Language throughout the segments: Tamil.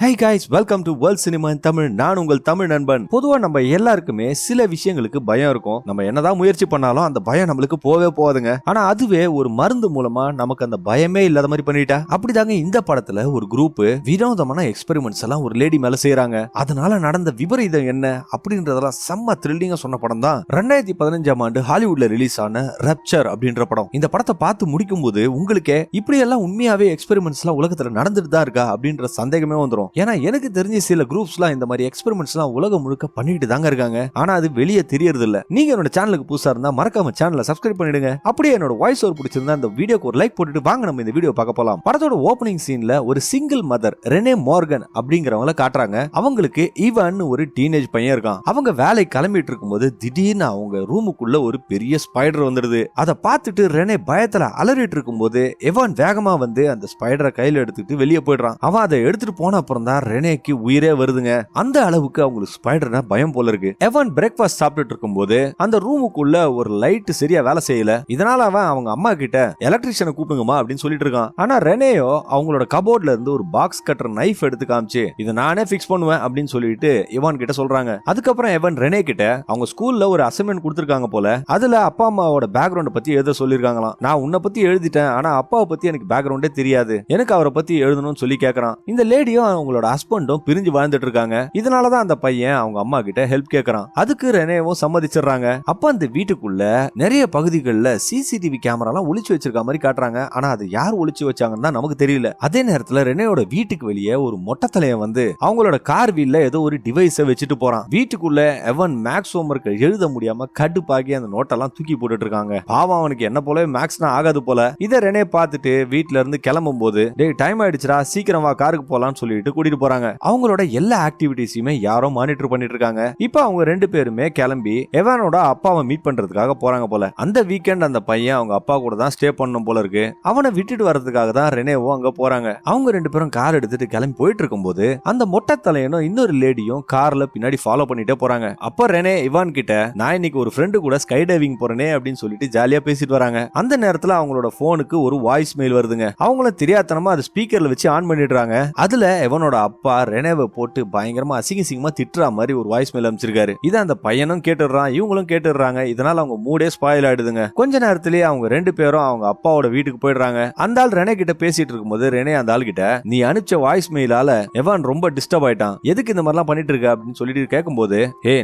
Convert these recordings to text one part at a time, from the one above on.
Hey guys, welcome to World Cinema in Tamil. நான் உங்கள் தமிழ் நண்பன். பொதுவா நம்ம எல்லாருக்குமே சில விஷயங்களுக்கு பயம் இருக்கும். நம்ம என்னதான் முயற்சி பண்ணாலும் அந்த பயம் நம்மளுக்கு போவே போகாதுங்க. ஆனா அதுவே ஒரு மருந்து மூலமா நமக்கு அந்த பயமே இல்லாத மாதிரி பண்ணிட்டா. அப்படிதாங்க இந்த படத்துல ஒரு குரூப் வினோதமான எக்ஸ்பெரிமெண்ட்ஸ் எல்லாம் ஒரு லேடி மேல செய்யறாங்க. அதனால நடந்த விபரீதம் என்ன அப்படின்றதெல்லாம் செம்ம த்ரில்லிங்கா சொன்ன படம் தான் 2015ஆம் ஆண்டு ஹாலிவுட்ல ரிலீஸ் ஆன ரப்சர் அப்படின்ற படம். இந்த படத்தை பார்த்து முடிக்கும் போது உங்களுக்கே இப்படி எல்லாம் உண்மையாவே எக்ஸ்பெரிமெண்ட்ஸ் எல்லாம் உலகத்துல நடந்துட்டு தான் இருக்கா அப்படின்ற சந்தேகமே வந்துடும். ஏன்னா எனக்கு தெரிஞ்ச சில குரூப்ஸ்லாம் இந்த மாதிரி எக்ஸ்பெரிமெண்ட்ஸ்லாம் உலகம் முழுக்க பண்ணிட்டு தாங்க இருக்காங்க. ஆனா அது வெளியே தெரியறது இல்ல. நீங்க என்னோட சேனலுக்கு புதுசா இருந்தா மறக்காம சேனலை சப்ஸ்கிரைப் பண்ணிடுங்க. அப்படியே என்னோட வாய்ஸ் ஓவர் பிடிச்சிருந்தா இந்த வீடியோக்கு ஒரு லைக் போட்டுட்டு வாங்க நம்ம இந்த வீடியோ பார்க்க போலாம். படத்தோட ஓபனிங் சீன்ல ஒரு சிங்கிள் மதர் ரெனே மார்கன் அப்படிங்கறவங்கள காட்டுறாங்க. அவங்களுக்கு ஈவன் ஒரு டீனேஜ் பையன் இருக்கான். அவங்க வேலை கிளம்பிட்டு இருக்கும்போது திடீர்னு அவங்க ரூமுக்குள்ள ஒரு பெரிய ஸ்பைடர் வந்துடுது. அதை பார்த்துட்டு ரெனே பயத்துல அலறிட்டு இருக்கும்போது எவான் வேகமா வந்து அந்த ஸ்பைடரை கையில எடுத்துட்டு வெளியே போயிடுறான். அவன் அதை எடுத்துட்டு போன அப்புறம் தான் ரெனேக்கு உயிரே வருதுங்க. அந்த அளவுக்கு அவங்களுக்கு ஸ்பைடர்னா பயம் போல இருக்கு. எவான் பிரேக்ஃபாஸ்ட் சாப்பிட்டுட்டு இருக்கும்போது அந்த ரூமுக்குள்ள ஒரு லைட் சரியா வேலை செய்யல. இதனால அவன் அவங்க அம்மா கிட்ட எலக்ட்ரிஷியனை கூப்பிடுங்கம்மா அப்படின்னு சொல்லிட்டு இருக்கான். ஆனா ரெனேயோ அவங்களோட கபோர்ட்ல இருந்து ஒரு பாக்ஸ் கட்டர் நைஃப் எடுத்து காமிச்சு இதை நானே பிக்ஸ் பண்ணுவேன் அப்படின்னு சொல்லிட்டு எவான் கிட்ட சொல்றாங்க. அதுக்கப்புறம் எவான் ரெனே கிட்ட அவங்க ஸ்கூல்ல ஒரு அசைன்மெண்ட் கொடுத்திருக்காங்க போல. அதுல அப்பா அம்மாவோட பேக்ரவுண்ட் பத்தி எழுத சொல்லிருக்காங்களாம். நான் உன்னை பத்தி எழுதிட்டேன், ஆனா அப்பாவை பத்தி எனக்கு பேக்ரவுண்டே தெரியாது, எனக்கு அவரை பத்தி எழுதணும்னு சொல்லி கேட்கறான். இந்த லேடியும் அவங்களோட ஹஸ்பண்டும் பிரிஞ்சு வாழ்ந்துட்டு இருக்காங்க. இதனாலதான் அந்த பையன் அவங்க அம்மா கிட்ட ஹெல்ப் கேட்கறான். அதுக்கு ரெனேவும் சம்மதிச்சிடுறாங்க. அப்ப அந்த வீட்டுக்குள்ள நிறைய பகுதிகளில் சிசிடிவி கேமராலாம் ஒளிச்சு வச்சிருக்க மாதிரி காட்டுறாங்க. ஆனா அது யார் ஒளிச்சு வச்சாங்கன்னு நமக்கு தெரியல. அதே நேரத்துல ரெனேயோட வீட்டுக்கு வெளியே ஒரு மொட்டை தலையன் வந்து அவங்களோட கார் வீல்ல ஏதோ ஒரு டிவைஸை வச்சுட்டு போறான். வீட்டுக்குள்ள எவன் மேக்ஸ் ஹோம்வொர்க் எழுத முடியாம கடுப்பாகி அந்த நோட்டெல்லாம் தூக்கி போட்டுட்டு இருக்காங்க. பாவம் அவனுக்கு என்ன போல மேக்ஸ்னா ஆகாது போல. இதை ரெனே பார்த்துட்டு வீட்டுல இருந்து கிளம்பும் போது டேய் டைம் ஆயிடுச்சுடா சீக்கிரம் வா காருக்கு போலான்னு சொல்லிட்டு கூட்டிட்டு போறாங்க. அவங்களோட எல்லா ஆக்டிவிட்டிஸுமே யாரோ மானிட்டர் பண்ணிட்டு இருக்காங்க. இப்போ அவங்க ரெண்டு பேருமே கிளம்பி எவானோட அப்பாவை மீட் பண்றதுக்காக போறாங்க போல. அந்த வீக்கெண்ட் அந்த பையன் அவங்க அப்பா கூட தான் ஸ்டே பண்ணணும் போல இருக்கு. அவனை விட்டுட்டு வர்றதுக்காக தான் ரெனேவும் அங்க போறாங்க. அவங்க ரெண்டு பேரும் கார் எடுத்துட்டு கிளம்பி போயிட்டு இருக்கும்போது அந்த மொட்டை தலையனும் இன்னொரு லேடியும் கார்ல பின்னாடி ஃபாலோ பண்ணிட்டே போறாங்க. அப்ப ரெனே இவான் கிட்ட நான் இன்னைக்கு ஒரு ஃப்ரெண்டு கூட ஸ்கை டைவிங் போறேனே அப்படின்னு சொல்லிட்டு ஜாலியா பேசிட்டு வராங்க. அந்த நேரத்துல அவங்களோட போனுக்கு ஒரு வாய்ஸ் மெயில் வருதுங்க. அவங்களும் தெரியாதனமா அது ஸ்பீக்கர்ல வச்சு ஆன் பண்ணிடுறாங்க. அதுல இவனோட அப்பா ரெனேவை போட்டு பயங்கரமா அசிங்கமா திட்டுற மாதிரி ஒரு வாய்ஸ் மெயில் அனுப்பிச்சிருக்காரு. இதை அந்த பையனும் கேட்டுடுறான், இவங்களும் கேட்டுடுறாங்க. இதனால அவங்க மூடே ஸ்பாயில் ஆயிடுதுங்க. கொஞ்ச நேரத்திலேயே அவங்க ரெண்டு பேரும் அவங்க அப்பாவோட வீட்டுக்கு போயிடுறாங்க. அந்த ஆள் ரெனே கிட்ட பேசிட்டு இருக்கும்போது ரெனே அந்த ஆள் கிட்ட நீ அனுப்பிச்ச வாய்ஸ் மெயிலால எவான் ரொம்ப டிஸ்டர்ப் ஆயிட்டான், எதுக்கு இந்த மாதிரிலாம் பண்ணிட்டு இருக்க அப்படின்னு சொல்லிட்டு கேட்கும்போது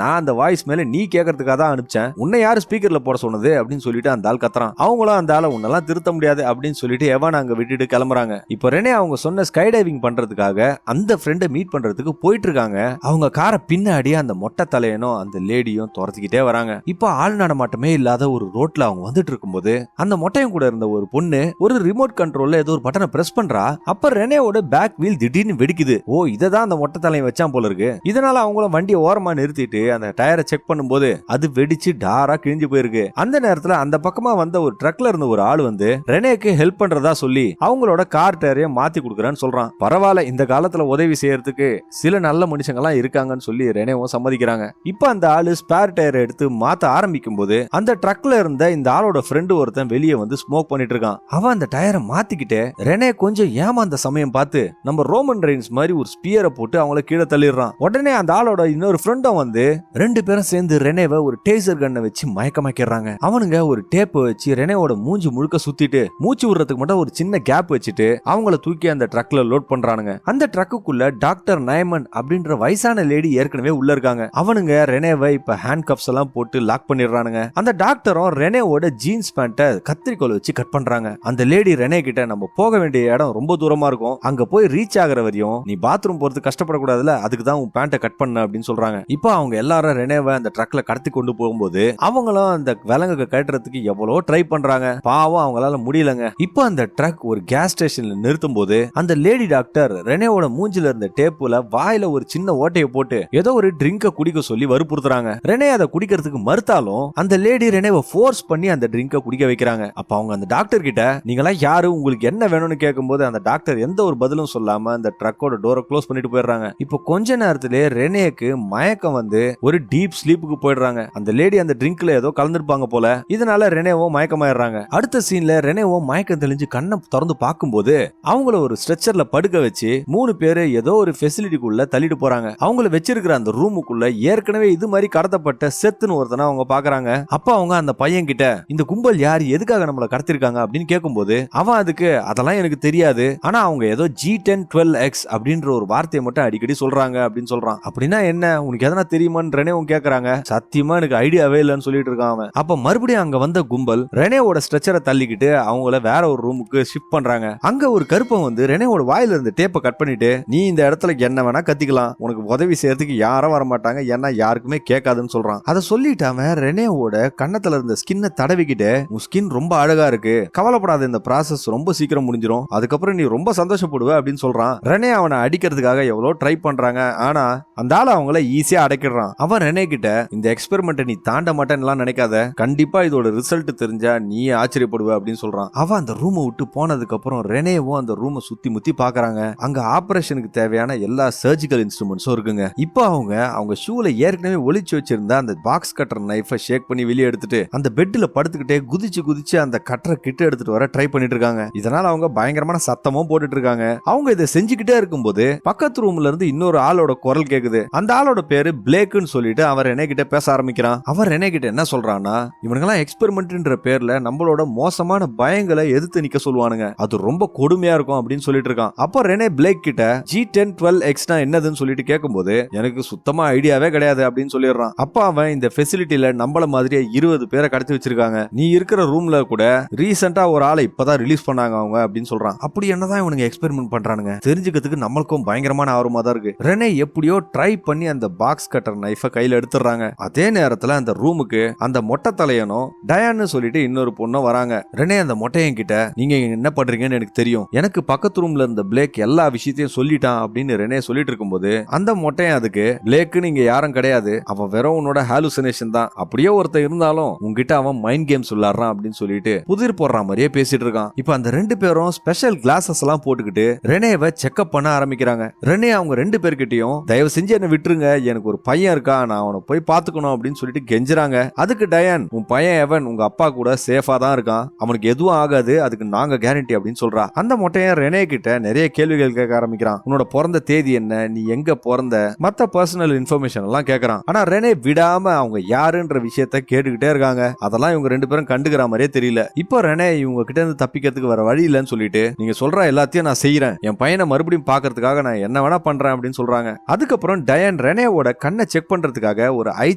நான் அந்த வாய்ஸ் மேல நீ கேட்கறதுக்காக தான் அனுப்பிச்சேன், உன்னை யாரு ஸ்பீக்கர்ல போட சொன்னது அப்படின்னு சொல்லிட்டு அந்த ஆள் கத்துறான். அவங்களும் அந்த ஆளை உன்னெல்லாம் திருத்த முடியாது அப்படின்னு சொல்லிட்டு எவான் அங்க விட்டுட்டு கிளம்புறாங்க. இப்போ ரெனே அவங்க சொன்ன ஸ்கை டைவிங் பண்றதுக்காக அந்த ஃப்ரெண்டை மீட் பண்றதுக்கு போயிட்டு இருக்காங்க. அவங்க காரை பின்னாடி அந்த மொட்டை தலையனும் அந்த லேடியும் துரத்திக்கிட்டே வராங்க. இப்போ ஆள் நடமாட்டமே இல்லாத ஒரு ரோட்ல அவங்க வந்துட்டு இருக்கும்போது அந்த மொட்டையும் கூட இருந்த ஒரு பொண்ணு ஒரு ரிமோட் கண்ட்ரோல்ல ஏதோ ஒரு பட்டனை பிரஸ் பண்றா. அப்ப ரெனேவோட பேக் வீல் திடீர்னு வெடிக்குது. ஓ இததான் அந்த மொட்டை தலையை வச்சான் போல இருக்கு. இதனால அவங்களும் வண்டியை ஓரமா நிறுத்திட்டு அந்த டயரை செக் பண்ணும்போது அது வெடிச்சு டாரா கிழிஞ்சு போயிருக்கு. அந்த நேரத்துல அந்த பக்கமா வந்த ஒரு ட்ரக்ல இருந்த ஒரு ஆள் வந்து ரெனேக்கு ஹெல்ப் பண்றதா சொல்லி அவங்களோட கார் டயரைய மாத்தி கொடுக்குறான்னு சொல்றான். பரவாயில்ல, இந்த காலத்துல உதவி செய்யறதுக்கு சில நல்ல மனுஷங்களாம் இருக்காங்கன்னு சொல்லி ரெனேவும் சம்மதிக்கிறாங்க. இப்ப அந்த ஆளு ஸ்பேர் டயரை எடுத்து மாத்த ஆரம்பிக்கும் போது அந்த ட்ரக்ல இருந்த இந்த ஆளோட ஃப்ரெண்டு ஒருத்தன் வெளியே வந்து ஸ்மோக் பண்ணிட்டு இருக்கான். அவன் அந்த டயரை மாத்திக்கிட்டு ரெனே கொஞ்சம் ஏமாந்த சமயம் பார்த்து நம்ம ரோமன் ரெயின்ஸ் மாதிரி ஒரு ஸ்பியரை போட்டு அவங்கள கீழே தள்ளிடுறான். உடனே அந்த ஆளோட இன்னொரு ஃப்ரெண்டும் வந்து ரெண்டு பேரும் சேர்ந்து ரெனேவை ஒரு டேசர் கண்ணை வச்சு மயக்கமாக்கிறாங்க. அவனுங்க ஒரு டேப் வச்சு ரெனேவோட மூஞ்சி முழுக்க சுத்திட்டு மூச்சு விடுறதுக்கு மட்டும் ஒரு சின்ன கேப் வச்சுட்டு அவங்கள தூக்கி அந்த ட்ரக்ல லோட் பண்றானுங்க. அந்த ட்ரக்குக்குள்ள டாக்டர் நயமன் அப்படின்ற வயசான லேடி ஏற்கனவே உள்ள இருக்காங்க. அவனுங்க ரெனேவை இப்ப ஹேண்ட் கப்ஸ் எல்லாம் போட்டு லாக் பண்ணிடுறானுங்க. அந்த டாக்டரும் ரெனேவோட ஜீன்ஸ் பேண்ட்டை கத்திரிக்கோல் வச்சு கட் பண்றாங்க. அந்த லேடி ரெனே கிட்ட நம்ம போக வேண்டிய இடம் ரொம்ப தூரமா இருக்கும், அங்க போய் ரீச் ஆகிற வரையும் நீ பாத்ரூம் போறது கஷ்டப்படக்கூடாதுல, அதுக்கு தான் உன் பேண்ட்டை கட் பண்ண அப்படின்னு சொல்றாங்க. இப்போ அவங்க எல்லாரும் ரெனேவை அந்த ட்ரக்ல கடத்தி கொண்டு போகும்போது அவங்களும் அந்த விலங்கு கட்டுறதுக்கு எவ்வளவு ட்ரை பண்றாங்க. பாவம் அவங்களால முடியலங்க. இப்போ அந்த ட்ரக் ஒரு கேஸ் ஸ்டேஷன்ல நிறுத்தும் போது அந்த லேடி டாக்டர் ரெனேவோட மூஞ்சில இருந்த டேப்புல வாயில ஒரு சின்ன ஓட்டையை போட்டு ஏதோ ஒரு ட்ரிங்க குடிக்க சொல்லி வற்புறுத்துறாங்க. ரெனே அதை குடிக்கிறதுக்கு மறுத்தாலும் அந்த லேடி ரெனேவை ஃபோர்ஸ் பண்ணி அந்த ட்ரிங்க குடிக்க வைக்கிறாங்க. அப்ப அவங்க அந்த டாக்டர் கிட்ட நீங்களாம் யாரு, உங்களுக்கு என்ன வேணும்னு கேட்கும்போது அந்த டாக்டர் எந்த ஒரு பதிலும் சொல்லாம அந்த ட்ரக்கோட டோரை க்ளோஸ் பண்ணிட்டு போயிடுறாங்க. இப்போ கொஞ்ச நேரத்திலே ரெனேக்கு மயக்கம் வந்து ஒரு டீப் ஸ்லீப்புக்கு போயிடுறாங்க. அந்த லேடி அந்த ட்ரிங்க்ல ஏதோ கலந்துருப்பாங்க போல. இதனால ரெனேவும் மயக்கமாயிடுறாங்க. அடுத்த சீன்ல ரெனேவும் மயக்கம் தெளிஞ்சு கண்ணை திறந்து பார்க்கும்போது அவங்கள ஒரு ஸ்ட்ரெச்சர்ல படுக்க வச்சு 3 பேரு ஏதோ ஒரு ஃபெசிலிட்டிக்குள்ள தள்ளிட்டு போறாங்க. அவங்கள வச்சிருக்கிற அந்த ரூமுக்குள்ள ஏற்கனவே இது மாதிரி கடத்தப்பட்ட செத்துன்னு ஒருத்தனை அவங்க பாக்குறாங்க. அப்ப அவங்க அந்த பையன் கிட்ட இந்த கும்பல் யார், எதுக்காக நம்மள கடத்திருக்காங்க அப்படின்னு கேட்கும்போது அவன் அதுக்கு அதெல்லாம் எனக்கு தெரியாது, ஆனா அவங்க ஏதோ G10-12X அப்படின்ற ஒரு வார்த்தையை மட்டும் அடிக்கடி சொல்றாங்க அப்படின்னு சொல்றான். அப்படின்னா என்ன, உனக்கு எதனா தெரியுமான்னு ரெனேவும் கேக்குறாங்க. சத்தியமா எனக்கு ஐடியாவே இல்லைன்னு சொல்லிட்டு இருக்கான் அவன். அப்ப மறுபடியும் அங்க வந்த கும்பல் ரெனேவோட ஸ்ட்ரெச்சரை தள்ளிக்கிட்டு அவங்கள வேற ஒரு ரூமுக்கு ஷிஃப்ட் பண்றாங்க. அங்க ஒரு கருப்பன் வந்து ரெனேவோட வாயில இருந்து டேப்பை கட் பண்ணிட்டு, நீ இந்த இடத்துல என்ன வேணா கத்திக்கலாம், உனக்கு உதவி செய்யறதுக்கு யாரும் வர மாட்டாங்க, ஏன்னா யாருக்குமே கேட்காதுன்னு சொல்றான். அதை சொல்லிட்டு அவன் ரெனேவோட கண்ணத்துல இருந்த ஸ்கின்னை தடவிக்கிட்டு, உன் ஸ்கின் ரொம்ப அழகா இருக்கு, கவலைப்படாத, இந்த ப்ராசஸ் ரொம்ப சீக்கிரம் முடிஞ்சிடும், அதுக்கப்புறம் நீ ரொம்ப சந்தோஷப்படுவ அப்படின்னு சொல்றான். ரெனே அவனை அடிக்கிறதுக்காக எவ்வளவு ட்ரை பண்றாங்க, ஆனா அந்த ஆள அவங்கள ஈஸியா அடைக்கிடுறான். அவன் ரெனே கிட்ட இந்த எக்ஸ்பெரிமெண்ட்டை நீ தாண்ட மாட்டேன்னு நினைக்காத, கண்டிப்பா இதோட ரிசல்ட் தெரிஞ்சா நீ ஆச்சரியப்படுவ அப்படின்னு சொல்றான். அவன் அந்த ரூமை விட்டு போனதுக்கு அப்புறம் ரெனேவும் அந்த ரூமை சுத்தி முத்தி பாக்குறாங்க. அங்க ஆபரேஷனுக்கு தேவையான எல்லா சர்ஜிக்கல் இன்ஸ்ட்ருமெண்ட்ஸும் இருக்குங்க. இப்போ அவங்க ஷூல ஏற்கனவே ஒளிச்சு வச்சிருந்த அந்த பாக்ஸ் கட்டர் நைஃபை ஷேக் பண்ணி வெளியே எடுத்துட்டு அந்த பெட்ல படுத்துக்கிட்டே குதிச்சு அந்த கட்டரை கிட்ட எடுத்துட்டு வர ட்ரை பண்ணிட்டு இருக்காங்க. இதனால அவங்க பயங்கரமான சத்தமும் போட்டுட்டு இருக்காங்க. அவங்க இதை செஞ்சுக்கிட்டே இருக்கும்போது பக்கத்து ரூம்ல இருந்து இன்னொரு ஆளோட குரல் கேக்குது. அந்த ஆளோட பேரு பிளேக்குன்னு சொல்லிட்டு அவர் ரெனே கிட்ட பேச ஆரம்பிக்கிறான். அவர் ரெனே கிட்ட என்ன சொல்றான்னா, இவனுங்கெல்லாம் எக்ஸ்பெரிமெண்ட்ன்ற பேர்ல நம்மளோட மோசமான பயங்களை எதிர்த்து நிக்க சொல்லுவானுங்க, அது ரொம்ப கொடுமையா இருக்கும் அப்படின்னு சொல்லிட்டு இருக்கான். அப்போ ரெனே பிளேக் கிட்ட G10-12X என்னதுன்னு சொல்லிட்டு கேட்கும்போது, எனக்கு சுத்தமா ஐடியாவே கிடையாது அப்படின்னு சொல்லிடுறான். அப்ப அவன் இந்த ஃபெசிலிட்டில நம்மள மாதிரியே 20 பேரை கடத்தி வச்சிருக்காங்க, நீ இருக்கிற ரூம்ல கூட ரீசெண்டா ஒரு ஆளை இப்பதான் ரிலீஸ் பண்ணாங்க அவங்க அப்படின்னு சொல்றான். அப்படி என்னதான் இவனுங்க எக்ஸ்பெரிமெண்ட் பண்றானுங்க தெரிஞ்சுக்கிறதுக்கு நம்மளுக்கும் பயங்கரமான ஆர்வமா தான் இருக்கு. ரெனே எப்படியோ ட்ரை பண்ணி அந்த பாக்ஸ் கட்டர் நைஃபை கையில எடுத்துறாங்க. அதே நேரத்துல அந்த ரூமுக்கு அந்த மொட்டை தலையனும் டயான்னு சொல்லிட்டு இன்னொரு பொண்ணும் வராங்க. ரெனே அந்த மொட்டையன் கிட்ட, நீங்க என்ன பண்றீங்கன்னு எனக்கு தெரியும், எனக்கு பக்கத்து ரூம்ல இருந்த பிளேக் எல்லா விஷயத்தையும் சொல்லிட்டான் அப்படின்னு ரெனே சொல்லிட்டு இருக்கும்போது அந்த மொட்டையன் அதுக்கு, பிளேக்கு நீங்க யாரும் கிடையாது, அவன் வெறும் உன்னோட ஹாலுசினேஷன் தான், அப்படியே ஒருத்தர் இருந்தாலும் உங்ககிட்ட அவன் மைண்ட் கேம்ஸ் விளையாடுறான் அப்படின்னு சொல்லிட்டு புதிர் போடுற மாதிரியே பேசிட்டு இருக்கான். இப்ப அந்த ரெண்டு பேரும் ஸ்பெஷல் கிளாஸஸ் எல்லாம் போட்டுக்கிட்டு ரெனேவை செக்அப் பண்ண ஆரம்பிக்கிறாங்க. ரெனே அவங்க ரெண்டு பேர்கிட்டயும், தயவு செஞ்சு என்ன விட்டுருங்க, எனக்கு ஒரு பையன் இருக்கா, நான் அவனை போய் பாத்துக்கணும் அப்படின்னு சொல்லிட்டு கெஞ்சுறாங்க. அதுக்கு டயான், உன் பையன் எவன் உங்க அப்பா கூட சேஃபா தான் இருக்கான், அவனுக்கு எதுவும் ஆகாது, அதுக்கு நாங்க கேரண்டி அப்படின்னு சொல்றா. அந்த மொட்டையன் ரெனே கிட்ட நிறைய கேள்விகள் கேட்க ஆரம்பிக்கிறான். உன்னோட பிறந்த தேதி என்ன, நீ எங்க பிறந்த, மத்த பர்சனல் இன்ஃபர்மேஷன் எல்லாம் கேட்கறான். ஆனா ரெனே விடாம அவங்க யாருன்ற விஷயத்த கேட்டுக்கிட்டே இருக்காங்க. அதெல்லாம் இவங்க ரெண்டு பேரும் கண்டுக்கிற மாதிரியே தெரியல. இப்போ ரெனே இவங்க கிட்ட இருந்து தப்பிக்கிறதுக்கு வர வழி இல்லைன்னு சொல்லிட்டு, நீங்க சொல்ற எல்லாத்தையும் நான் செய்யறேன், என் பையனை மறுபடியும் பாக்குறதுக்காக நான் என்ன வேணா பண்றேன் அப்படின்னு சொல்றாங்க. அதுக்கப்புறம் டயான் ரெனேவோட கண்ணை செக் பண்றதுக்காக ஒரு ஐ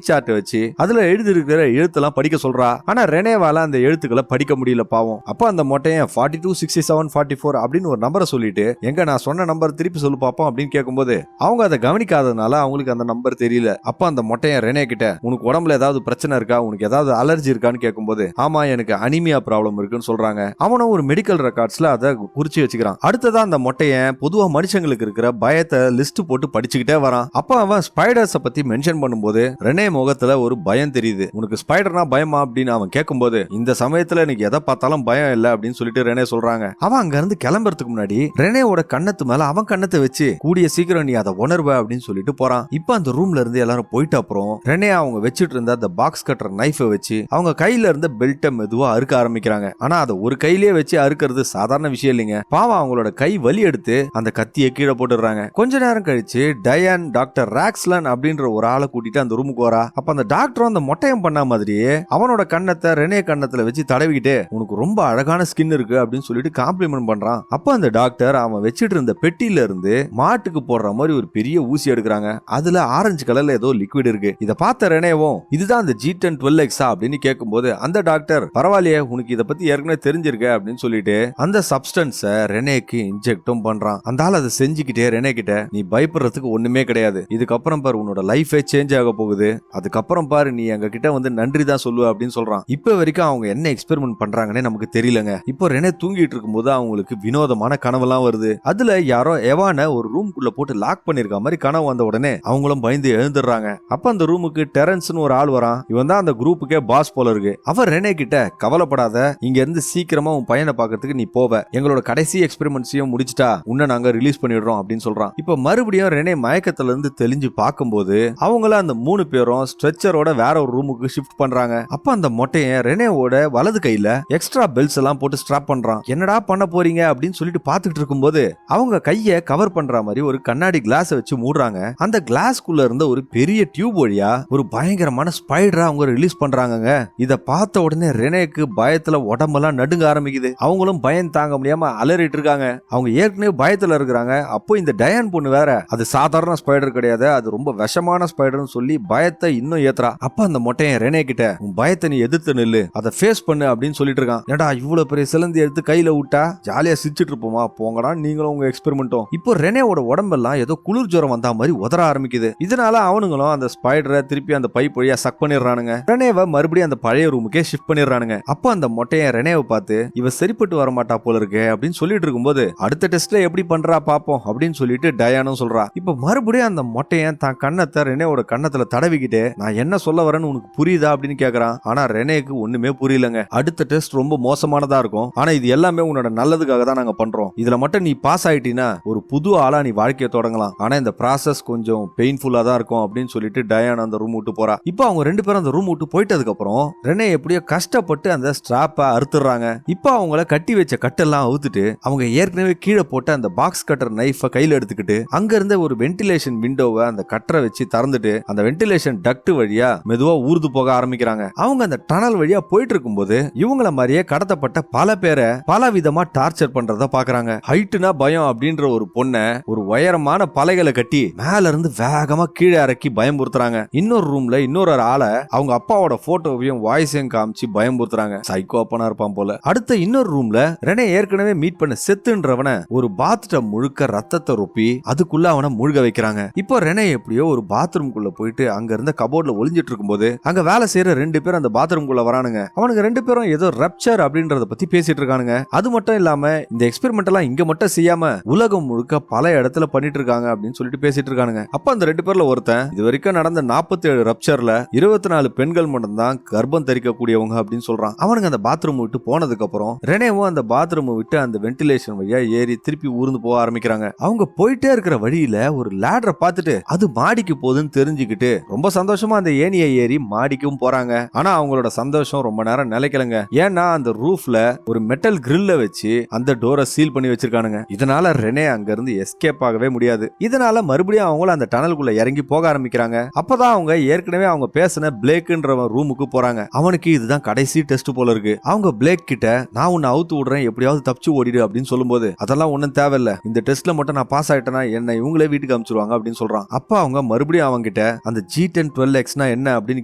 சார்ட் வச்சு அதுல எழுதி இருக்கிற எழுத்தெல்லாம் படிக்க சொல்றா. ஆனா ரெனேவால அந்த எழுத்துக்களை படிக்க முடியல பாவம். அப்ப அந்த மொட்டையன் 426744 அப்படின்னு ஒரு நம்பரை சொல்லிட்டு, எங்க நான் சொன்ன நம்பர் திருப்பி சொல்லு பாப்போம் அப்படின்னு கேட்கும்போது அவங்க அதை கவனிக்காதனால அவங்களுக்கு அந்த நம்பர் தெரியல. அப்ப அந்த மொட்டையன் ரெனே கிட்ட, உனக்கு உடம்புல ஏதாவது பிரச்சனை இருக்கா, உனக்கு ஏதாவது அலர்ஜி இருக்கான்னு கேட்கும்போது, ஆமா எனக்கு அனிமியா ப்ராப்ளம் இருக்குன்னு சொல்றாங்க. அவனும் ஒரு மெடிக்கல் ரெக்கார்ட்ஸ்ல அதை குறிச்சு வச்சுக்கிறான். அடுத்ததான் அந்த மொட்டையன் பொதுவா மனுஷங்களுக்கு இருக்கிற பயத்தை லிஸ்ட் போட்டு படிச்சுக்கிட்டே வரான். அப்ப அவன் ஸ்பைடர்ஸ பத்தி மென்ஷன் பண்ணும்போது ரெனே முகத்துல ஒரு பயம் தெரியுது. உனக்கு ஸ்பைடர்னா பயமா அப்படின்னு அவன் கேட்கும்போது, இந்த சமயத்துல எனக்கு எதை பார்த்தாலும் பயம் இல்ல அப்படின்னு சொல்லிட்டு ரெனே சொல்றாங்க. அவன் அங்க இருந்து கிளம்புறதுக்கு முன்னாடி ரெனேவோட கண்ணத்து மேல அவன் கண்ணத்தை வச்சு, கூடிய சீக்கிரம் நீ அதை உணர்வ அப்படின்னு சொல்லிட்டு போறான். இப்ப அந்த ரூம்ல இருந்து எல்லாரும் போயிட்ட அப்புறம் ரெனே அவங்க வச்சிட்டு இருந்த அந்த பாக்ஸ் கட்டர் நைஃபை வச்சு அவங்க கையில இருந்த பெல்ட்டை மெதுவா அறுக்க ஆரம்பிக்கிறாங்க. ஆனா அதை ஒரு கையிலேயே வச்சு அறுக்கிறது சாதாரண விஷயம் இல்லைங்க. பாவம் அவங்களோட கை வலி எடுத்து அந்த கத்தியை கீழே போட்டுறாங்க. கொஞ்ச நேரம் கழிச்சு டயான் டாக்டர் ராக்ஸ்லன் அப்படின்ற ஒரு ஆளை கூட்டிட்டு அந்த ரூமுக்கு வரா. அப்ப அந்த டாக்டர் அந்த மொட்டையம் பண்ண மாதிரியே அவனோட கண்ணத்தை ரெனே கண்ணத்துல வச்சு தடவிக்கிட்டு, உனக்கு ரொம்ப அழகான ஸ்கின் இருக்கு அப்படின்னு சொல்லிட்டு காம்ப்ளிமெண்ட் பண்றான். அப்ப அந்த டாக்டர் அவன் வச்சிட்டு இருந்த பெட்டியில இருந்து மாட்டுக்கு போடுற மாதிரி ஒரு பெரிய ஊசி எடுக்கிறாங்க. அதுல ஆரஞ்சு கலர்ல ஏதோ லிக்விட் இருக்கு. இத பார்த்த ரெனேவும், இதுதான் அந்த G10-12X அப்படின்னு கேட்கும்போது அந்த டாக்டர், பரவாயில்லையே உனக்கு இத பத்தி ஏற்கனவே தெரிஞ்சிருக்க அப்படின்னு சொல்லிட்டு அந்த சப்ஸ்டன்ஸ ரெனேக்கு இன்ஜெக்டும் பண்றான். அந்த ஆள் அதை செஞ்சுக்கிட்டே ரெனே கிட்ட, நீ பயப்படுறதுக்கு ஒண்ணுமே கிடையாது, இதுக்கப்புறம் பாரு உன்னோட லைஃபே சேஞ்ச் ஆக போகுது, அதுக்கப்புறம் பாரு நீ எங்க கிட்ட வந்து நன்றி தான் சொல்லுவ அப்படின்னு சொல்றான். இப்ப வரைக்கும் அவங்க என்ன எக்ஸ்பெரிமெண்ட் பண்றாங்கன்னே நமக்கு தெரியலங்க. இப்போ ரெனே தூங்கிட்டு இருக்கும்போது அவங்களுக்கு வினோதமான கனவெல்லாம் வருது. அதுல யாரோ எவான ஒரு ரூம்குள்ள போட்டு லாக் பண்ணிருக்க மாதிரி கனவு வந்த உடனே அவங்களும் பயந்து எழுந்துடுறாங்க. அப்ப அந்த ரூமுக்கு டெரன்ஸ்னு ஒரு ஆள் வரான். இவன் தான் அந்த குரூப்புக்கே பாஸ் போல இருக்கு. அவர் ரெனே கிட்ட, கவலைப்படாத, இங்க இருந்து சீக்கிரமா உன் பையனை பாக்கிறதுக்கு நீ போவ, எங்களோட கடைசி எக்ஸ்பெரிமெண்ட்ஸையும் முடிச்சிட்டா உன்னை நாங்க ரிலீஸ் பண்ணிடுறோம் அப்படின்னு சொல்றான். இப்ப மறுபடியும் ரெனே மயக்கத்துல இருந்து தெளிஞ்சு பார்க்கும்போது அவங்கள அந்த 3 பேரும் ஸ்ட்ரெச்சரோட வேற ஒரு ரூமுக்கு ஷிஃப்ட் பண்றாங்க. அப்ப அந்த மொட்டையன் ரெனேவோட வலது கையில எக்ஸ்ட்ரா பெல்ட்ஸ் எல்லாம் போட்டு ஸ்ட்ராப் பண்றான். என்னடா பண்ண போறீங்க அப்படின்னு சொல்லிட்டு பாத்துக்கிட்டு இருக்கும்போது அவங்க கைய கைய கவர் பண்ற மாதிரி ஒரு கண்ணாடி கிளாஸ் வச்சு மூடுறாங்க. அந்த கிளாஸ்க்குள்ள இருந்த ஒரு பெரிய டியூப் வழியா ஒரு பயங்கரமான ஸ்பைடரை அவங்க ரிலீஸ் பண்றாங்க. இத பார்த்த உடனே ரெனேக்கு பயத்துல உடம்பெல்லாம் நடுங்க ஆரம்பிக்குது. அவங்களும் பயம் தாங்க முடியாம அலறிட்டு இருக்காங்க. அவங்க ஏற்கனவே பயத்துல இருக்கிறாங்க. அப்போ இந்த டயான் பொண்ணு வேற அது சாதாரண ஸ்பைடர் கிடையாது, அது ரொம்ப விஷமான ஸ்பைடர்னு சொல்லி பயத்தை இன்னும் ஏத்துறா. அப்ப அந்த மொட்டையன் ரெனே கிட்ட உன் பயத்தை நீ எதிர்த்து நில்லு, அதை ஃபேஸ் பண்ணு அப்படின்னு சொல்லிட்டு இருக்கான். ஏடா இவ்வளவு பெரிய சிலந்தி எடுத்து கையில விட்டா ஜாலியா சிரிச்சிட்டு இருப்போமா, போங்கடா நீங்களும் உங்க எக்ஸ்பெரிமெண்ட்டும். இப்போ ரெனேவோட உடம்பெல்லாம் ஏதோ குளிர் ஜுரம் வந்தா மாதிரி உதற ஆரம்பிக்குது. இதனால அவனுங்களும் அந்த ஸ்பைடரை திருப்பி அந்த பைப் வழியா சக் பண்ணிடுறானுங்க. ரெனேவை மறுபடியும் அந்த பழைய ரூமுக்கே ஷிஃப்ட் பண்ணிடுறானுங்க. அப்போ அந்த மொட்டையன் ரெனேவை பார்த்து இவ சரிப்பட்டு வர மாட்டா போல இருக்கு அப்படின்னு சொல்லிட்டு இருக்கும்போது அடுத்த டெஸ்ட்ல எப்படி பண்றா பாப்போம் அப்படின்னு சொல்லிட்டு டயானும் சொல்றா. இப்ப மறுபடியும் அந்த மொட்டையன் தான் கண்ணத்தை ரெனேவோட கண்ணத்துல தடவிக்கிட்டு நான் என்ன சொல்ல வரேன்னு உனக்கு புரியுதா அப்படின்னு கேக்குறான். ஆனா ரெனேக்கு ஒண்ணுமே புரியலங்க. அடுத்த டெஸ்ட் ரொம்ப மோசமானதா இருக்கும், ஆனா இது எல்லாமே உன்னோட நல்லதுக்காக தான் நாங்க பண்றோம். இதுல மட்டும் நீ பாஸ் ஆயிட்டீனா ஒரு புது ஆளா நீ வாழ்க்கையை தொடங்கலாம், ஆனா இந்த ப்ராசஸ் கொஞ்சம் பெயின்ஃபுல்லா தான் இருக்கும் அப்படின்னு சொல்லிட்டு டயான் அந்த ரூம் விட்டு போறா. இப்போ அவங்க ரெண்டு பேரும் அந்த ரூம் விட்டு போயிட்டதுக்கு அப்புறம் ரெனே எப்படியோ கஷ்டப்பட்டு அந்த ஸ்ட்ராப்பை அறுத்துறாங்க. இப்போ அவங்கள கட்டி வச்ச கட்டெல்லாம் அவுத்துட்டு அவங்க ஏற்கனவே கீழே போட்ட அந்த பாக்ஸ் கட்டர் நைஃபை கையில எடுத்துக்கிட்டு அங்க இருந்த ஒரு வென்டிலேஷன் விண்டோவை அந்த கட்டரை வச்சு திறந்துட்டு அந்த வென்டிலேஷன் டக்ட் வழியா மெதுவா ஊர்ந்து போக ஆரம்பிக்கிறாங்க. அவங்க அந்த டனல் வழியா போயிட்டு இருக்கும்போது இவங்கள மாதிரியே கடத்தப்பட்ட பல பேரை பல விதமா டார்ச்சர் பண்றத பாக்குறாங்க. ஹைட்னா பயம் அப்படின்ற ஒரு பொண்ணை ஒரு உயரமான பலைகளை கட்டி மேல இருந்து வேகமா கீழே இறக்கி பயம்புறுத்துறாங்க. இன்னொரு ரூம்ல இன்னொரு ஆளை அவங்க அப்பாவோட போட்டோவையும் வாய்ஸையும் காமிச்சு பயம்புறுத்துறாங்க. சைக்கோ அப்பனா இருப்பான் போல. அடுத்த இன்னொரு ரூம்ல ரெனே ஏற்கனவே மீட் பண்ண செத்துன்றவன ஒரு பாத்டப் முழுக்க ரத்தத்தை ரொப்பி அதுக்குள்ள அவனை முழுக வைக்கிறாங்க. இப்போ ரெனே எப்படியோ ஒரு பாத்ரூம்குள்ள போயிட்டு அங்க இருந்த கபோர்ட்ல ஒளிஞ்சிட்டு இருக்கும்போது அங்க வேலை செய்யற ரெண்டு பேரும் அந்த பாத்ரூம்குள்ள வரானுங்க. அவனுங்க ரெண்டு பேரும் ஏதோ ரப்சர் அப்படின்றத பத்தி பேசிட்டு இருக்கானுங்க. அது மட்டும் இல்லாம இந்த எக்ஸ்பெரிமெண்ட் எல்லாம் இங்க மட்டும் செய்யாம உலகம் முழுக்க பல இடத்துல பண்ணிட்டு இருக்காங்க அப்படின்னு சொல்லிட்டு பேசிட்டு இருக்கானுங்க. அப்ப அந்த ரெண்டு பேர்ல ஒருத்தன் இது வரைக்கும் நடந்த 47 ரப்சர்ல 24 பெண்கள் மட்டும் தான் கர்ப்பம் தரிக்க கூடியவங்க அப்படின்னு சொல்றான். அவனுங்க அந்த பாத்ரூம் விட்டு போனதுக்கு அப்புறம் ரெனேவும் அந்த பாத்ரூம் விட்டு அந்த வென்டிலேஷன் வழியா ஏறி திருப்பி ஊர்ந்து போக ஆரம்பிக்கிறாங்க. அவங்க போயிட்டே இருக்கிற வழியில ஒரு லேடரை பார்த்துட்டு அது மாடிக்கு போகுதுன்னு தெரிஞ்சுக்கிட்டு ரொம்ப சந்தோஷமா அந்த ஏணியை ஏறி மாடிக்கும் போறாங்க. ஆனா அவங்களோட சந்தோஷம் ரொம்ப நேரம் நிலைக்கலங்க. ஏன்னா அந்த ரூஃப்ல ஒரு மெட்டல் கிரில்ல வச்சு அந்த டோரை சீல் பண்ணி வச்சிருக்கானுங்க. இதனால ரெனே அங்க இருந்து எஸ்கேப் ஆகவே முடியாது. இதனால மறுபடியும் அவங்கள அந்த டனலுக்குள்ள இறங்கி போக ஆரம்பிக்கிறாங்க. அப்பதான் அவங்க ஏற்கனவே அவங்க பேசின பிளேக்ன்ற ரூமுக்கு போறாங்க. அவனுக்கு இதுதான் கடைசி டெஸ்ட் போல இருக்கு. அவங்க பிளேக் கிட்ட நான் உன்னை அவுத்து விடுறேன், எப்படியாவது தப்பிச்சு ஓடிடு அப்படின்னு சொல்லும்போது அதெல்லாம் ஒண்ணும் தேவையில்ல, இந்த டெஸ்ட்ல மட்டும் நான் பாஸ் ஆயிட்டேன்னா என்ன இவங்களே வீட்டுக்கு அனுப்பிச்சிருவாங்க அப்படின்னு சொல்றான். அப்ப அவங்க மறுபடியும் அவங்க கிட்ட அந்த G10 12Xனா என்ன அப்படின்னு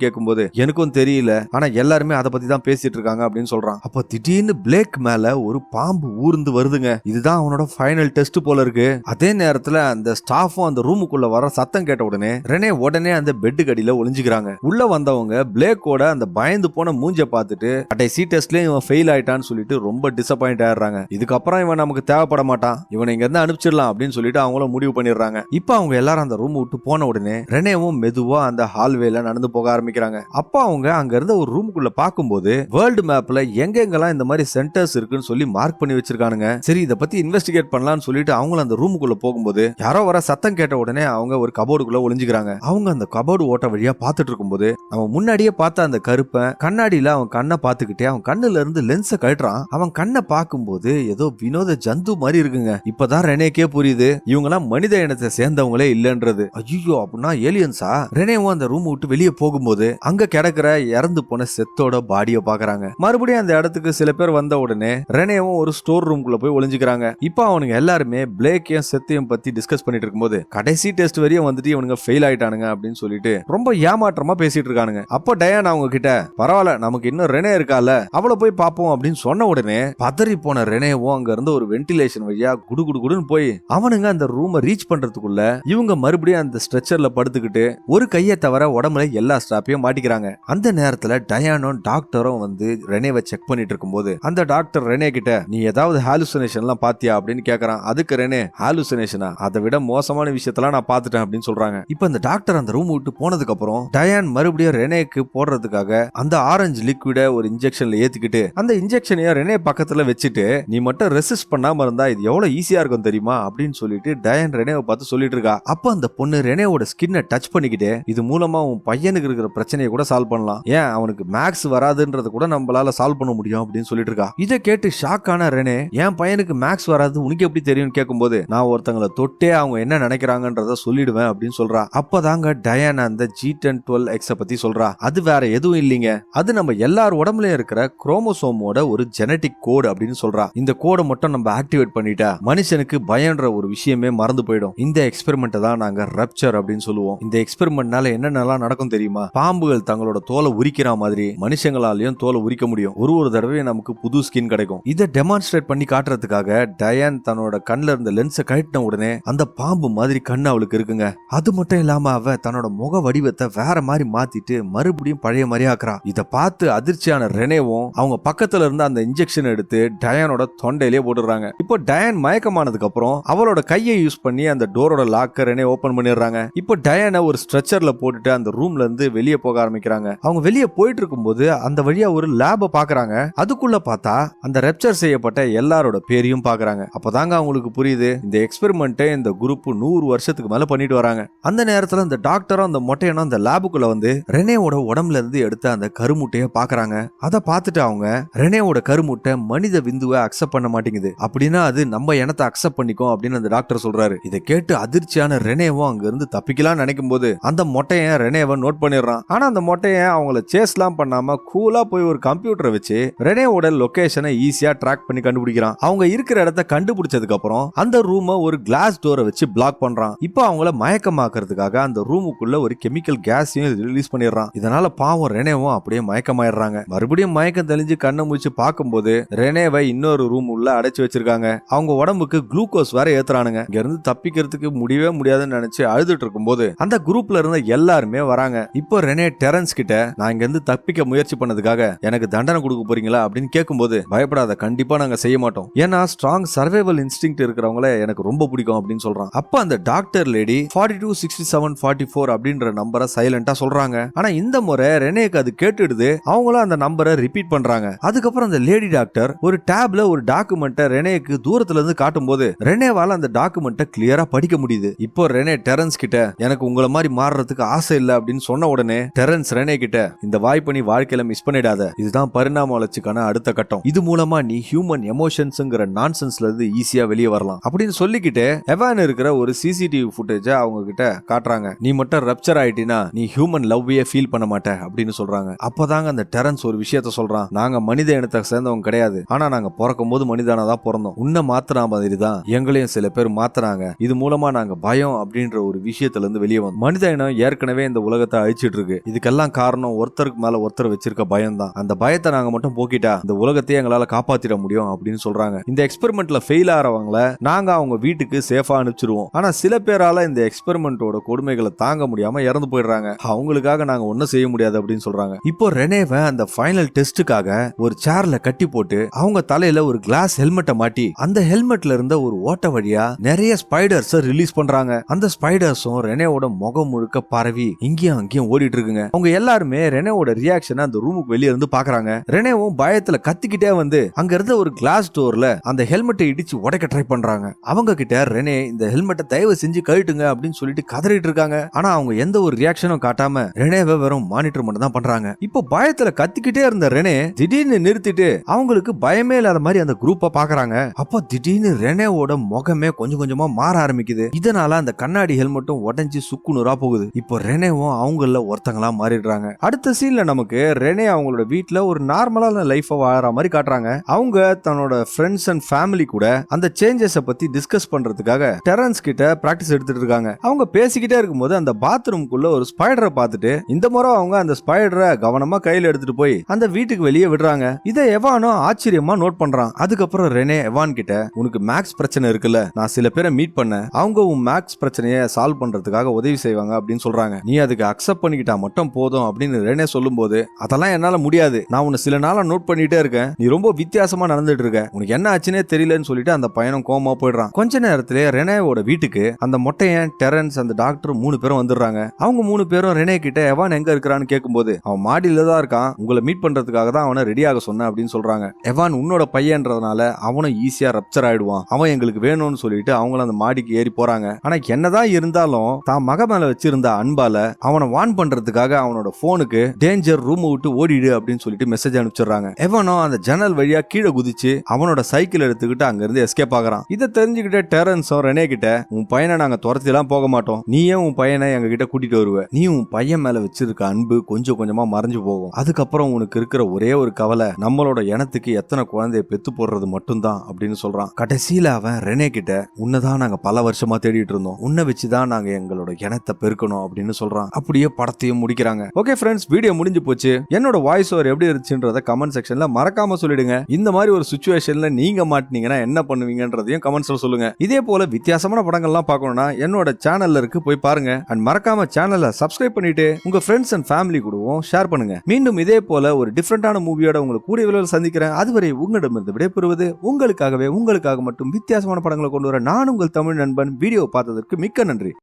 கேட்கும்போது எனக்கும் தெரியல, ஆனா எல்லாருமே அதை பத்தி தான் பேசிட்டு இருக்காங்க அப்படின்னு சொல்றான். அப்ப திடீர்னு பிளேக் மேல ஒரு பாம்பு ஊர்ந்து வருதுங்க. இதுதான் அவனோட ஃபைனல் டெஸ்ட் போல இருக்கு. அதே நேரத்துல அந்த ஸ்டாஃபும் அந்த ரூமுக்குள்ள வர சத்தம் கேட்ட உடனே ரெனே உடனே அந்த பெட்டு கடியில ஒளிஞ்சுக்கிறாங்க. உள்ள வந்தவங்க பிளேக்கோட அந்த பயந்து போன மூஞ்ச பார்த்துட்டு கடைசி டெஸ்ட்லயும் இவன் ஃபெயில் ஆயிட்டான்னு சொல்லிட்டு ரொம்ப டிசப்பாயிண்ட் ஆயிடுறாங்க. இதுக்கப்புறம் இவன் நமக்கு தேவைப்பட மாட்டான், இவனை இங்க இருந்து அனுப்பிச்சிடலாம் அப்படின்னு சொல்லிட்டு அவங்கள முடிவு பண்ணிடுறாங்க. இப்ப அவங்க எல்லாரும் அந்த ரூம் விட்டு போன உடனே ரெனேவும் மெதுவா அந்த ஹால்வேல நடந்து போக ஆரம்பிக்கிறாங்க. அப்ப அவங்க அங்க இருந்த ஒரு ரூமுக்குள்ள பாக்கும்போது வேர்ல்டு மேப்ல எங்கெங்கெல்லாம் இந்த மாதிரி சென்டர்ஸ் இருக்குன்னு சொல்லி மார்க் பண்ணி வச்சிருக்கானுங்க. சரி இத பத்தி இன்வெஸ்டிகேட் பண்ணலாம்னு சொல்லிட்டு அவங்களும் அந்த ரூமுக்குள்ள போகும்போது யாரோ வர சத்தம் கேட்ட உடனே அவங்க ஒரு கபோர்டுக்குள்ள ஒளிஞ்சுக்கிறாங்க. அவங்க அந்த கபோர்டு ஓட்ட வழியா பாத்துட்டு இருக்கும்போது அவன் முன்னாடியே பார்த்த அந்த கருப்பன் கண்ணாடியில அவன் கண்ணை பாத்துக்கிட்டே அவன் கண்ணுல இருந்து லென்ஸை கழட்டுறான். அவன் கண்ணை பார்க்கும்போது ஏதோ வினோத ஜந்து மாதிரி இருக்குங்க. இப்பதான் ரெனேக்கே புரியுது இவங்க எல்லாம் மனித இனத்தை சேர்ந்தவங்களே இல்லன்றது. ஐயோ அப்படின்னா ஏலியன்ஸா? ரெனேவும் அந்த ரூம் விட்டு வெளியே போகும்போது அங்க கிடக்குற இறந்து போன செத்தோட பாடிய பாக்குறாங்க. மறுபடியும் அந்த இடத்துக்கு சில பேர் வந்த உடனே ரெனேவும் ஒரு ஸ்டோர் ரூம்குள்ள போய் ஒளிஞ்சுக்கிறாங்க. இப்ப அவனுங்க எல்லாருமே பிளேக்கையும் செத்தையும் பத்தி டிஸ்கஸ் பண்ணிட்டு இருக்கும்போது கடைசி டெஸ்ட் வரையும் வந்துட்டு இவனுங்க ஃபெயில் ஆயிட்டானுங்க அப்படின்னு சொல்லிட்டு ரொம்ப ஏமாற்றமா பேசிட்டு இருக்கானுங்க. அப்போ டயான் அவங்க கிட்ட பரவாயில்ல நமக்கு இன்னும் ரெனே இருக்கால அவளை போய் பாப்போம் அப்படின்னு சொன்ன உடனே பதறி போன ரெனேவும் அங்க இருந்து ஒரு வென்டிலேஷன் வழியா குடுகுடுன்னு போய் அவனுங்க அந்த ரூமை ரீச் பண்றதுக்குள்ள இவங்க மறுபடியும் அந்த ஸ்ட்ரெச்சர்ல படுத்துக்கிட்டு ஒரு கையை தவிர உடம்புல எல்லா ஸ்ட்ராப்பையும் மாட்டிக்கிறாங்க. அந்த நேரத்துல டயானும் டாக்டரும் வந்து ரெனேவை செக் பண்ணிட்டு இருக்கும்போது அந்த டாக்டர் ரெனே கிட்ட நீ ஏதாவது ஹாலுசினேஷன் எல்லாம் பாத்தியா அப்படின்னு கேக்குறான். அதுக்கு ரெனே ஹாலுசினேஷனா, அதை விட மோசமான விஷயத்தெல்லாம் நான் பாத்துட்டேன் அப்படின்னு சொல்றாங்க. இப்ப அந்த டாக்டர் அந்த ரூம் விட்டு போனதுக்கு அப்புறம் டயான் மறுபடியும் ரெனேக்கு போடுறதுக்காக அந்த ஆரஞ்சு லிக்விட ஒரு இன்ஜெக்ஷன்ல ஏத்திக்கிட்டு அந்த இன்ஜெக்ஷனையும் ரெனே பக்கத்துல வச்சுட்டு நீ மட்டும் ரெசிஸ்ட் பண்ணாம இருந்தா இது எவ்வளவு ஈஸியா இருக்கும் தெரியுமா அப்படின்னு சொல்லிட்டு டயான் ரெனேவை பார்த்து சொல்லிட்டு இருக்கா. அப்ப அந்த பொண்ணு ரெனேவோட ஸ்கின்னை டச் பண்ணிக்கிட்டு இது மூலமா உன் பையனுக்கு இருக்கிற பிரச்சனையை கூட சால்வ் பண்ணலாம், ஏன் அவனுக்கு மேக்ஸ் வராதுன்றது கூட நம்மளால சால்வ் பண்ண முடியும் அப்படின்னு சொல்லிட்டு இருக்கா. இதை கேட்டு ஷாக் ஆன ரெனே என் பையனுக்கு மேக்ஸ் வராது உனக்கு எப்படி தெரியும் கேட்கும் கேட்கும்போது நான் ஒருத்தங்களை தொட்டே அவங்க என்ன நினைக்கிறாங்கன்றத சொல்லிடுவேன் அப்படின்னு சொல்றா. அப்பதாங்க டயான் அந்த G10-12X பத்தி சொல்றா. அது வேற எதுவும் இல்லைங்க, அது நம்ம எல்லார் உடம்புலயும் இருக்கிற குரோமோசோமோட ஒரு ஜெனடிக் கோட் அப்படின்னு சொல்றா. இந்த கோடை மட்டும் நம்ம ஆக்டிவேட் பண்ணிட்டா மனுஷனுக்கு பயம்ன்ற ஒரு விஷயமே மறந்து போயிடும். இந்த எக்ஸ்பெரிமெண்ட் தான் நாங்க ரப்சர் அப்படின்னு சொல்லுவோம். இந்த எக்ஸ்பெரிமெண்ட்னால என்னென்னலாம் நடக்கும் தெரியுமா? பாம்புகள் தங்களோட தோலை உரிக்கிற மாதிரி மனுஷங்களாலையும் தோலை உரிக்க முடியும். ஒரு தடவை நமக்கு புது ஸ்கின் கிடைக்கும். இதை டெமான்ஸ்ட்ரேட் பண்ணி காட்டுறதுக்காக டயான் தன்னோட கண்ணுல இருந்த லென்ஸை கழட்டின உடனே அந்த பாம்பு மாதிரி கண்ணு அவளுக்கு இருக்குங்க. அது மட்டும் இல்லாம அவ தன்னோட முக வடிவத்தை வேற மாதிரி மாத்திட்டு மறுபடியும் பழைய மாதிரி ஆக்குறா. இதை பார்த்து அதிர்ச்சியான ரெனேவும் அவங்க பக்கத்துல இருந்து அந்த இன்ஜெக்ஷன் எடுத்து டயானோட தொண்டையிலே போட்டுறாங்க. இப்போ டயான் மயக்கமானதுக்கு அப்புறம் அவளோட கையை யூஸ் பண்ணி அந்த டோரோட லாக்க ரெனே ஓபன் பண்ணிடுறாங்க. இப்போ டயானை ஒரு ஸ்ட்ரெச்சர்ல போட்டுட்டு அந்த ரூம்ல இருந்து வெளியே போக ஆரம்பிக்கிறாங்க. அவங்க வெளியே போயிட்டு இருக்கும்போது அந்த வழியா ஒரு லேப பாக்குறாங்க. அதுக்குள்ள பார்த்தா அந்த ரெப்சர் செய்யப்பட்ட எல்லாரோட பேரையும் பாக்குறாங்க. அப்பதாங்க அவங்களுக்கு புரியுது இந்த எக்ஸ்பெரிமெண்ட் இந்த குரூப் 100 வருஷத்துக்கு மேல பண்ணிட்டு வராங்க. அந்த நேரத்துல அந்த டாக்டரும் அந்த மொட்டையனும் அந்த லேபுக்குள்ள வந்து ரெனேவோட உடம்புல இருந்து எடுத்த அந்த கருமுட்டைய பாக்குறாங்க. அதை பார்த்துட்டு அவங்க ரெனேவோட கருமுட்டை மனித விந்துவை அக்செப்ட் பண்ண மாட்டேங்குது, அப்படின்னா அது நம்ம இனத்தை அக்செப்ட் பண்ணிக்கும் அப்படின்னு அந்த டாக்டர் சொல்றாரு. இதை கேட்டு அதிர்ச்சியான ரெனேவும் அங்க இருந்து தப்பிக்கலாம் நினைக்கும் போது அந்த மொட்டையன் ரெனேவை நோட் பண்ணிடுறான். ஆனா அந்த மொட்டையன் அவங்கள சேஸ்லாம் பண்ணாம கூலா போய் ஒரு கம்ப்யூட்டரை வச்சு ரெனேவோட லொகேஷனை ஈஸியா ட்ராக் பண்ணி கண்டுபிடிக்கிறான். அவங்க இருக்கிற இடத்த கண்டுபிடிச்சதுக்கு அப்புறம் அந்த ரூமை ஒரு கிளாஸ் டோரை வச்சு பிளாக் பண்றான். இப்போ அவங்கள மயக்கமாக்குறதுக்காக அந்த ரூமுக்குள்ள ஒரு கெமிக்கல் கேஸையும் ரிலீஸ் பண்ணிடுறான். இதனால பாவம் ரெனேவும் அப்படியே மயக்கமாயிடுறாங்க. மறுபடியும் மயக்கம் தெளிஞ்சு கண்ணை முடிச்சு பார்க்கும்போது ரெனேவை இன்னொரு ரூம் உள்ள அடைச்சு வச்சிருக்காங்க. அவங்க உடம்புக்கு குளுக்கோஸ் வேற ஏத்துறானுங்க. இங்க இருந்து தப்பிக்கிறதுக்கு முடியவே முடியாதுன்னு நினைச்சு அழுதுட்டு இருக்கும்போது அந்த குரூப்ல இருந்த எல்லாருமே வராங்க. இப்போ ரெனே டெரன்ஸ் கிட்ட நான் இங்க இருந்து தப்பிக்க முயற்சி பண்ணதுக்காக எனக்கு தண்டனை கொடுக்க போறீங்களா அப்படின்னு கேட்கும்போது பயப்படாத, கண்டிப்பா நாங்க செய்ய மாட்டோம், ஏன்னா ஸ்ட்ராங் சர்வைவல் இன்ஸ்டிங்க்ட் இருக்கிறவங்கள எனக்கு ரொம்ப பிடிக்கும் அப்படின்னு சொல்றான். அப்ப அந்த டாக்டர் லேடி 426744 அப்படின்ற நம்பரை சைலண்டா சொல்றாங்க. ஆனா இந்த முறை ரெனேக்கு அது கேட்டுடுது. அவங்களும் அந்த நம்பரை ரிப்பீட் பண்றாங்க. அதுக்கப்புறம் அந்த லேடி டாக்டர் ஒரு டேப்ல ஒரு டாக்குமெண்ட்டை ரெனேக்கு தூரத்துல இருந்து காட்டும் போது ரெனேவால அந்த டாக்குமெண்ட்டை கிளியரா படிக்க முடியுது. இப்போ ரெனே டெரன்ஸ் கிட்ட எனக்கு உங்களை மாதிரி மாறுறதுக்கு ஆசை இல்ல அப்படின்னு சொன்ன உடனே டெரன்ஸ் ரெனே கிட்ட இந்த வாய்ப்பை நீ வாழ்க்கையில மிஸ் பண்ணிடாத, இதுதான் பரிணாம வளர்ச்சிக்கான அடுத்த கட்டம், இது மூலமா நீ ஹியூமன் எமோஷன்ஸ்ங்கிற நான்சென்ஸ்ல இருந்து ஈஸியா வெளியே வரலாம் அப்படின்னு சொல்லிக்கிட்டு எவான் இருக்கிற ஒரு சிசிடிவி ஃபுட்டேஜ அவங்க கிட்ட காட்டுறாங்க. நீ மட்டும் ரப்சர் ஆயிட்டினா நீ ஹியூமன் லவ்வையே ஃபீல் பண்ண மாட்ட அப்படின்னு சொல்றாங்க. அப்பதாங்க அந்த டெரன்ஸ் ஒரு விஷயத்த சொல்றான். நாங்க மனித இனத்தை சேர்ந்தவங்க கிடையாது, ஆனா நாங்க பிறக்கும் போது மனிதனாதான் பிறந்தோம், உன்னை மாத்தினா மாதிரி தான் எங்களையும் சில பேர் மாத்தினாங்க, இது மூலமா நாங்க பயம் அப்படின்ற ஒரு விஷயத்துல இருந்து வெளியே வந்தோம். மனித இனம் ஏற்கனவே இந்த உலகத்தை அழிச்சிட்டு இருக்கு, இதுக்கெல்லாம் காரணம் ஒருத்தருக்கு மேல ஒருத்தர் வச்சிருக்க பயம் தான். அந்த பயத்தை நாங்க மட்டும் போக்கிட்டா இந்த உலகத்தையே எங்களால காப்பாத்திட முடியும் அப்படின்னு சொல்றாங்க. இந்த எக்ஸ்பெரிமெண்ட்ல ஃபெயில் ஆறவங்கள நாங்க அவங்க வீட்டுக்கு சேஃபா அனுப்பிச்சிருவோம். ஆனா சில பேரால இந்த எக்ஸ்பெரிமெண்டோட கொடுமைகளை தாங்க முடியாம இறந்து போயிடுறாங்க, அவங்களுக்காக நாங்க ஒன்னும் செய்ய முடியாது அப்படின்னு சொல்றாங்க. இப்போ ரெனேவை அந்த ஃபைனல் டெஸ்டுக்காக ஒரு சேர்ல கட்டி போட்டு அவங்க தலையில ஒரு கிளாஸ் ஹெல்மெட்டை மாட்டி அந்த ஹெல்மெட்ல இருந்த ஒரு ஓட்ட வழியா நிறைய ஸ்பைடர்ஸ் ரிலீஸ் பண்றாங்க. அந்த ஸ்பைடர்ஸும் ரெனேவோட முகம் முழுக்க பரவி இங்கேயும் அங்கேயும் ஓடிட்டு இருக்குங்க. அவங்க எல்லாருமே ரெனேவோட ரியாக்ஷன் அந்த ரூமுக்கு வெளியே இருந்து பாக்குறாங்க. ரெனேவும் பயத்துல கத்திக்கிட்டே வந்து அங்க இருந்த ஒரு கிளாஸ் டோர்ல அந்த ஹெல்மெட்டை இடிச்சு உடைக்க ட்ரை பண்றாங்க. அவங்க கிட்ட ரெனே இந்த ஹெல்மெட்டை தயவு செஞ்சு கழட்டுங்க அப்படின்னு சொல்லிட்டு கதறிட்டு இருக்காங்க. ஆனா அவங்க எந்த ஒரு ரியாக்ஷனும் காட்டாம ரெனேவை வெறும் மானிட்டர் மட்டும் தான் பண்றாங்க. இப்போ பயத்துல கத்திக்கிட்டே இருந்த ரெனே திடீர்னு நிறுத்திட்டு அவங்களுக்கு பயமே இல்லாத மாதிரி அந்த குரூப்பை பாக்குறாங்க. அப்போ திடீர்னு ரெனேவோட முகமே கொஞ்சம் கொஞ்சமா மாற ஆரம்பிக்குது. இதனால அந்த கண்ணாடி ஹெல்மெட்டும் உடைஞ்சு சுக்குநூறா போகுது. இப்போ ரெனேவும் அவங்கள ஒருத்தங்களா மாறிடுறாங்க. அடுத்த சீன்ல நமக்கு ரெனே அவங்களோட வீட்டுல ஒரு நார்மலான லைஃப வாழற மாதிரி காட்டுறாங்க. அவங்க தன்னோட ஃப்ரெண்ட்ஸ் அண்ட் ஃபேமிலி கூட அந்த சேஞ்சஸ பத்தி டிஸ்கஸ் பண்றதுக்காக டெரன்ஸ் கிட்ட பிராக்டிஸ் எடுத்துட்டு இருக்காங்க. அவங்க பேசிக்கிட்டே இருக்கும்போது அந்த பாத்ரூம்குள்ள ஒரு ஸ்பைடரை பார்த்துட்டு இந்த முறை அவங்க அந்த ஸ்பைடரை கவனமா கையில எடுத்துட்டு போய் அந்த வீட்டுக்கு வெளியே விடுறாங்க. இதை எவானோ ஆச்சரியமா நோட் பண்றான். அதுக்கப்புறம் ரெனே எவான் கிட்ட உனக்கு மேக்ஸ் பிரச்சனை இருக்குல்ல, நான் சில பேரை மீட் பண்ண அவங்க உன் மேக்ஸ் பிரச்சனையை சால்வ் பண்றதுக்காக உதவி செய்வாங்க அப்படின்னு சொல்றாங்க. நீ அதுக்கு அக்செப்ட் பண்ணிக்கிட்டா மட்டும் போதும் அப்படின்னு ரெனே சொல்லும்போது அதெல்லாம் என்னால முடியாது, நான் உன்னை சில நாளா நோட் பண்ணிட்டே இருக்கேன், நீ ரொம்ப வித்தியாசமா நடந்துட்டு இருக்க, உனக்கு என்ன ஆச்சுன்னே தெரியலன்னு சொல்லிட்டு அந்த பையனும் கோமா போயிடுறான். கொஞ்ச நேரத்திலே ரெனேவோட வீட்டுக்கு அந்த மொட்டையன் டெரன்ஸ் அந்த டாக்டர் 3 பேரும் வந்துடுறாங்க. அவங்க 3 பேரும் ரெனே கிட்ட எவான் எங்க இருக்கிறான்னு கேட்கும்போது அவன் மாடியில தான் இருக்கான், உங்களை மீட் பண்றதுக்காக தான் அவனை ரெடியாக சொன்ன அப்படின்னு சொல்றாங்க. எவான் உன்னோட பையன்றதுனால அவனும் ஈஸியா ரப்சர் ஆயிடுவான், அவன் எங்களுக்கு வேணும்னு சொல்லிட்டு அவங்களும் அந்த மாடிக்கு ஏறி போறாங்க. ஆனா என்னதான் இருந்தாலும் தான் மக மேல வச்சிருந்த அன்பால அவனை வான் பண்றதுக்காக அவனோட போனுக்கு டேஞ்சர், ரூம் விட்டு ஓடிடு அப்படின்னு சொல்லிட்டு மெசேஜ் அனுப்பிச்சிடுறாங்க. எவனோ அந்த ஜன்னல் வழியா கீழே குதிச்சு அவனோட சைக்கிள் எடுத்துக்கிட்டு அங்க இருந்து எஸ்கேப் ஆகுறான். இத இதை தெரிஞ்சுக்கிட்ட டெரன்ஸும் ரெனே கிட்ட, உன் பையனை நாங்க துரத்திலாம் போக மாட்டோம், நீயே உன் பையனை எங்க கிட்ட கூட்டிட்டு வருவ, நீ உன் பையன் மேல வச்சிருக்க அன்பு கொஞ்சம் கொஞ்சமா மறைஞ்சு போகும், அதுக்கப்புறம் உனக்கு இருக்கிற ஒரே ஒரு கவலை நம்மளோட இனத்துக்கு எத்தனை குழந்தைய பெத்து போடுறது மட்டும்தான் அப்படின்னு சொல்றான். கடைசியில அவன் ரெனே கிட்ட, உன்னதான் நாங்க பல வருஷமா தேடிட்டு இருந்தோம், உன்னை வச்சுதான் நாங்க எங்களோட இனத்தை பெருக்கணும் அப்படின்னு சொல்றான். அப்படியே படத்தையும் முடிக்கிறாங்க. ஓகே ஃப்ரெண்ட்ஸ், வீடியோ முடிஞ்சு போச்சு. என்னோட வாய்ஸ் ஓவர் எப்படி இருந்துச்சுன்றத கமெண்ட் செக்ஷன்ல மறக்காம சொல்லிடுங்க. இந்த மாதிரி ஒரு சிச்சுவேஷன்ல நீங்க மாட்டீங்கன்னா என்ன பண்ணுவீங்கன்றதையும் கமெண்ட்ஸ்ல சொல்லுங்க. இதே போல வித்தியாசமான படங்கள்லாம் பார்க்கணும்னா என்னோட சேனல்ல இருக்கு, போய் பாருங்க. அண்ட் மறக்காம சேனலை சப்ஸ்கிரைப் பண்ணிட்டு உங்க ஃப்ரெண்ட்ஸ் அண்ட் ஃபேமிலி கூடவும் ஷேர் பண்ணுங்க. மீண்டும் இதே போல ஒரு டிஃபரெண்டான மூவியோட உங்களுக்கு கூடிய விரைவில் சந்திக்கிறேன். அதுவரை உங்களிடமிருந்து விடைபெறுவது உங்களுக்காக மட்டும் வித்தியாசமான படங்களை கொண்டு வர நான் உங்கள் தமிழ் நண்பன். வீடியோ பார்த்ததற்கு மிக்க நன்றி.